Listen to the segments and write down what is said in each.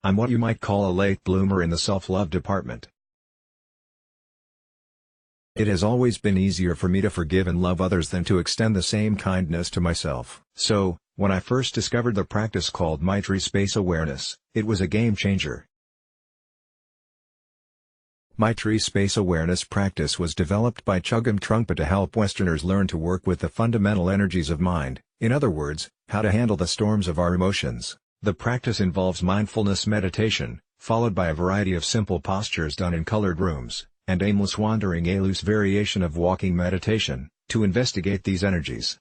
I'm what you might call a late bloomer in the self-love department. It has always been easier for me to forgive and love others than to extend the same kindness to myself. So, when I first discovered the practice called Maitri space awareness, it was a game changer. Maitri space awareness practice was developed by Chogyam Trungpa to help Westerners learn to work with the fundamental energies of mind, in other words, how to handle the storms of our emotions. The practice involves mindfulness meditation, followed by a variety of simple postures done in colored rooms, and aimless wandering, a loose variation of walking meditation, to investigate these energies.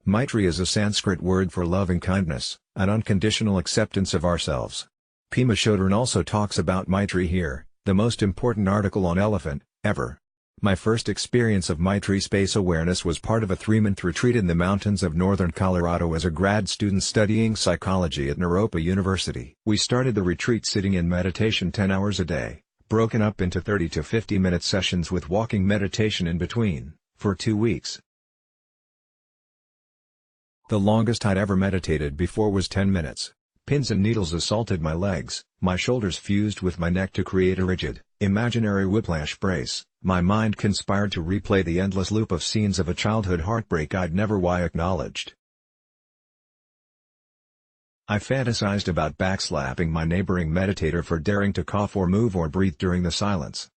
Maitri is a Sanskrit word for loving kindness, an unconditional acceptance of ourselves. Pema Chodron also talks about Maitri here, the most important article on elephant, ever. My first experience of Maitri space awareness was part of a 3-month retreat in the mountains of northern Colorado as a grad student studying psychology at Naropa University. We started the retreat sitting in meditation 10 hours a day, broken up into 30 to 50-minute sessions with walking meditation in between, for 2 weeks. The longest I'd ever meditated before was 10 minutes. Pins and needles assaulted my legs, my shoulders fused with my neck to create a rigid, imaginary whiplash brace. My mind conspired to replay the endless loop of scenes of a childhood heartbreak I'd never acknowledged. I fantasized about backslapping my neighboring meditator for daring to cough or move or breathe during the silence.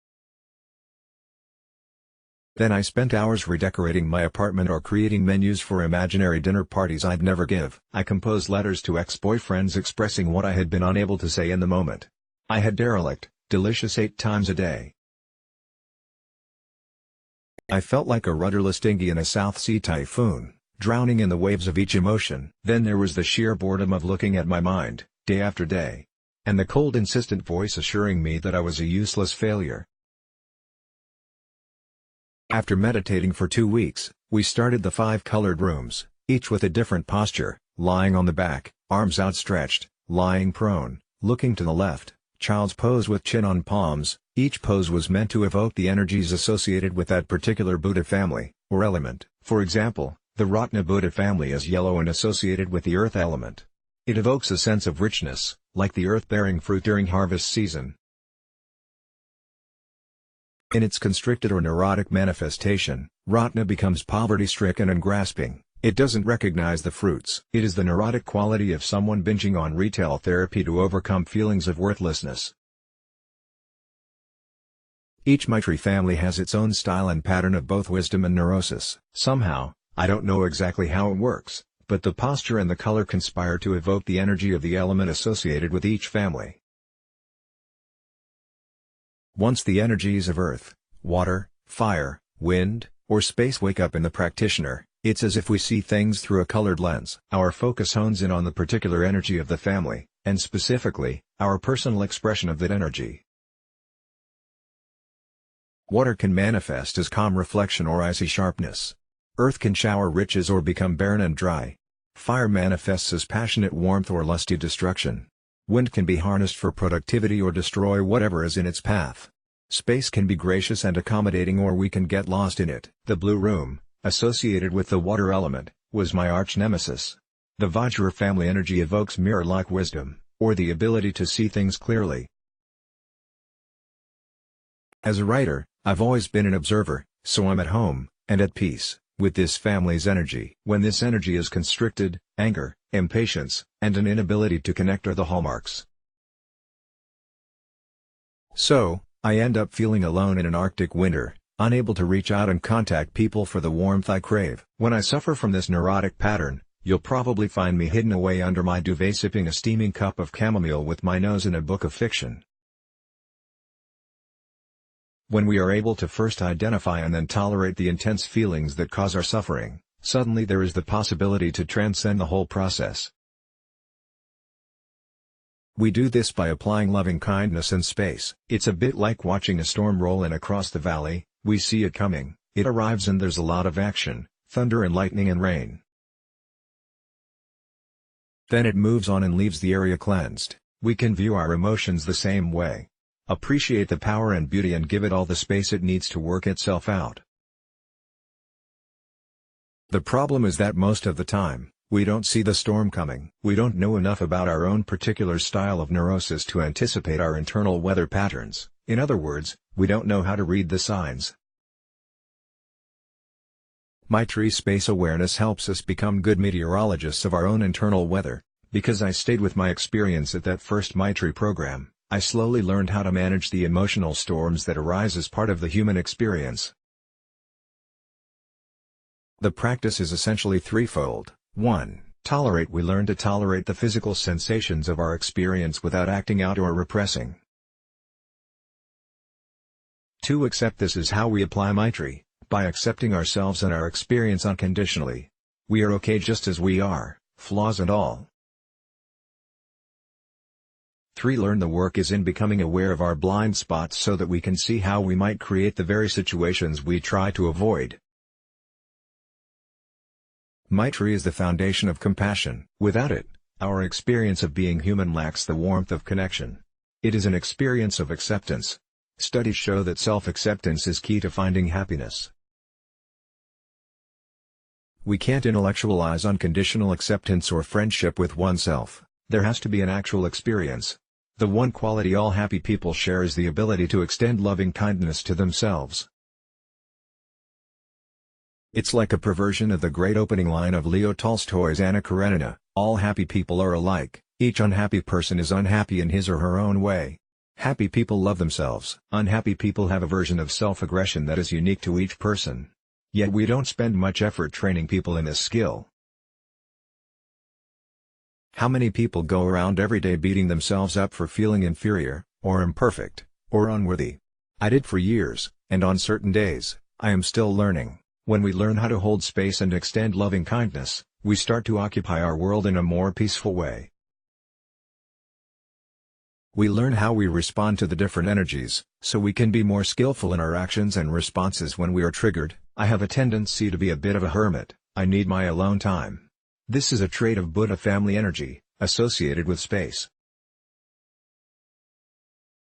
Then I spent hours redecorating my apartment or creating menus for imaginary dinner parties I'd never give. I composed letters to ex-boyfriends expressing what I had been unable to say in the moment. I had derelict, delicious 8 times a day. I felt like a rudderless dinghy in a South Sea typhoon, drowning in the waves of each emotion. Then there was the sheer boredom of looking at my mind, day after day. And the cold insistent voice assuring me that I was a useless failure. After meditating for 2 weeks, we started the 5 colored rooms, each with a different posture: lying on the back, arms outstretched, lying prone, looking to the left, child's pose with chin on palms. Each pose was meant to evoke the energies associated with that particular Buddha family, or element. For example, the Ratna Buddha family is yellow and associated with the earth element. It evokes a sense of richness, like the earth bearing fruit during harvest season. In its constricted or neurotic manifestation, Ratna becomes poverty-stricken and grasping. It doesn't recognize the fruits. It is the neurotic quality of someone binging on retail therapy to overcome feelings of worthlessness. Each Maitri family has its own style and pattern of both wisdom and neurosis. Somehow, I don't know exactly how it works, but the posture and the color conspire to evoke the energy of the element associated with each family. Once the energies of earth, water, fire, wind, or space wake up in the practitioner, it's as if we see things through a colored lens. Our focus hones in on the particular energy of the family, and specifically, our personal expression of that energy. Water can manifest as calm reflection or icy sharpness. Earth can shower riches or become barren and dry. Fire manifests as passionate warmth or lusty destruction. Wind can be harnessed for productivity or destroy whatever is in its path. Space can be gracious and accommodating, or we can get lost in it. The blue room, associated with the water element, was my arch nemesis. The Vajra family energy evokes mirror-like wisdom, or the ability to see things clearly. As a writer, I've always been an observer, so I'm at home, and at peace, with this family's energy. When this energy is constricted, anger, impatience, and an inability to connect are the hallmarks. So, I end up feeling alone in an Arctic winter, unable to reach out and contact people for the warmth I crave. When I suffer from this neurotic pattern, you'll probably find me hidden away under my duvet sipping a steaming cup of chamomile with my nose in a book of fiction. When we are able to first identify and then tolerate the intense feelings that cause our suffering, suddenly there is the possibility to transcend the whole process. We do this by applying loving kindness and space. It's a bit like watching a storm roll in across the valley. We see it coming, it arrives, and there's a lot of action, thunder and lightning and rain. Then it moves on and leaves the area cleansed. We can view our emotions the same way. Appreciate the power and beauty and give it all the space it needs to work itself out. The problem is that most of the time, We don't see the storm coming. We don't know enough about our own particular style of neurosis to anticipate our internal weather patterns. In other words, we don't know how to read the signs. Maitri space awareness helps us become good meteorologists of our own internal weather. Because I stayed with my experience at that first Maitri program, I slowly learned how to manage the emotional storms that arise as part of the human experience. The practice is essentially threefold. 1. Tolerate. We learn to tolerate the physical sensations of our experience without acting out or repressing. 2. Accept. This is how we apply Maitri, by accepting ourselves and our experience unconditionally. We are okay just as we are, flaws and all. 3. Learn. The work is in becoming aware of our blind spots so that we can see how we might create the very situations we try to avoid. Maitri is the foundation of compassion. Without it, our experience of being human lacks the warmth of connection. It is an experience of acceptance. Studies show that self-acceptance is key to finding happiness. We can't intellectualize unconditional acceptance or friendship with oneself. There has to be an actual experience. The one quality all happy people share is the ability to extend loving kindness to themselves. It's like a perversion of the great opening line of Leo Tolstoy's Anna Karenina, all happy people are alike, each unhappy person is unhappy in his or her own way. Happy people love themselves. Unhappy people have a version of self-aggression that is unique to each person. Yet we don't spend much effort training people in this skill. How many people go around every day beating themselves up for feeling inferior, or imperfect, or unworthy? I did for years, and on certain days, I am still learning. When we learn how to hold space and extend loving kindness, we start to occupy our world in a more peaceful way. We learn how we respond to the different energies, so we can be more skillful in our actions and responses when we are triggered. I have a tendency to be a bit of a hermit. I need my alone time. This is a trait of Buddha family energy, associated with space.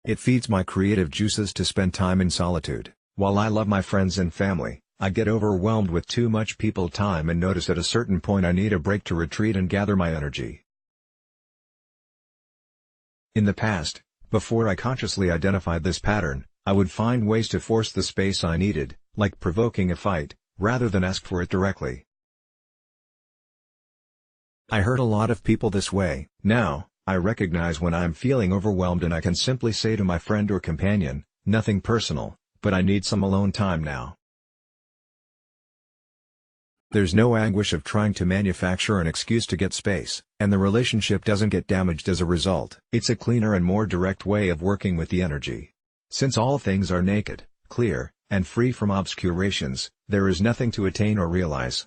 It feeds my creative juices to spend time in solitude. While I love my friends and family, I get overwhelmed with too much people time and notice at a certain point I need a break to retreat and gather my energy. In the past, before I consciously identified this pattern, I would find ways to force the space I needed, like provoking a fight, rather than ask for it directly. I hurt a lot of people this way. Now, I recognize when I'm feeling overwhelmed and I can simply say to my friend or companion, nothing personal, but I need some alone time now. There's no anguish of trying to manufacture an excuse to get space, and the relationship doesn't get damaged as a result. It's a cleaner and more direct way of working with the energy. Since all things are naked, clear, and free from obscurations, there is nothing to attain or realize.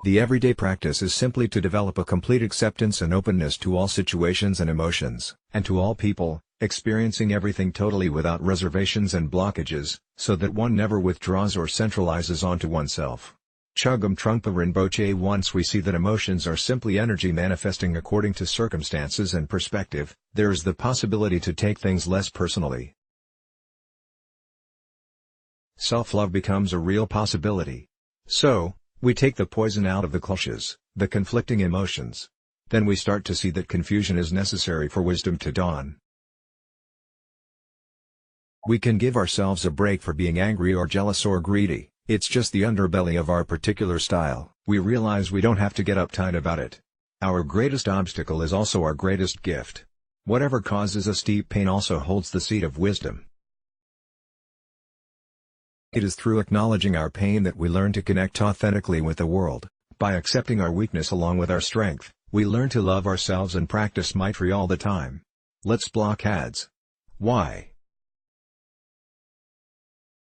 The everyday practice is simply to develop a complete acceptance and openness to all situations and emotions, and to all people, experiencing everything totally without reservations and blockages, so that one never withdraws or centralizes onto oneself. Chogyam Trungpa Rinpoche. Once we see that emotions are simply energy manifesting according to circumstances and perspective, there is the possibility to take things less personally. Self-love becomes a real possibility. So, we take the poison out of the clashes, the conflicting emotions. Then we start to see that confusion is necessary for wisdom to dawn. We can give ourselves a break for being angry or jealous or greedy. It's just the underbelly of our particular style. We realize we don't have to get uptight about it. Our greatest obstacle is also our greatest gift. Whatever causes us deep pain also holds the seed of wisdom. It is through acknowledging our pain that we learn to connect authentically with the world. By accepting our weakness along with our strength, we learn to love ourselves and practice Maitri all the time. Let's block ads. Why?